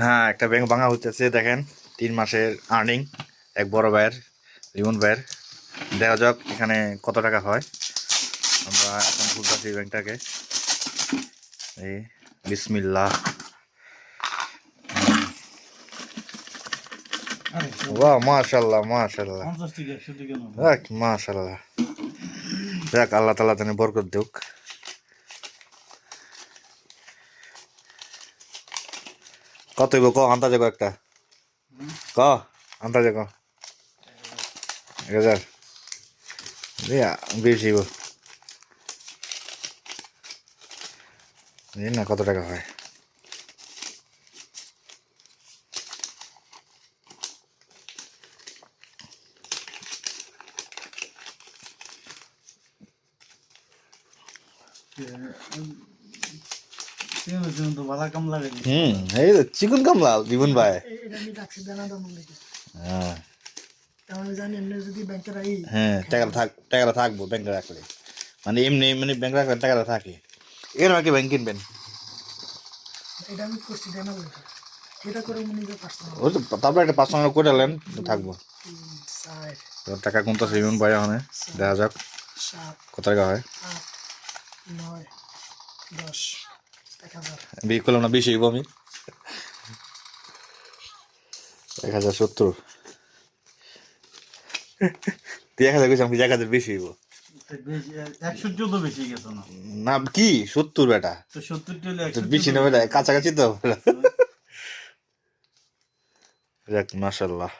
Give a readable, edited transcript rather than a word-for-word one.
হ্যাঁ, একটা ব্যাংক ভাঙা হচ্ছে দেখেন 3 মাসের আর্নিং এক বড় ভাইয়ের, রিমন ভাইয়ের। দেখা যাক এখানে কত টাকা হয়। আমরা এখন খুলতেছি ব্যাংকটাকে। এই বিসমিল্লাহ। বাহ, মাশাআল্লাহ মাশাআল্লাহ, যাক মাশাআল্লাহ, যাক আল্লাহ তাআলা যেন বরকত দেউক। কত হইব ক আন্দাজে ক একটা ক আন্দাজে ক 1000 বেশি হইব না, কত টাকা হয়? এই তো চিকন কামলা জীবন ভাই। হ্যাঁ, টাকাটা থাকবো ব্যাংকে রাখলে, মানে এমনি এমনি ব্যাংকে রাখলে টাকাটা থাকে। এর আগে ব্যাংক কিনবেন, তারপরে একটা পার্সোনাল করে নেন, থাকবো। টাকা কোনটা জীবন ভাই ওখানে দেখা যাক কত টাকা হয়। বিয়ে করলাম না, বেশি হইব। আমি 1070 তুই 1000 কইছিস, আমি 1000 বেশি হইব না কি 70 বেটা, বেশি না বেটা, কাছাকাছি তো। যাক মাশাআল্লাহ।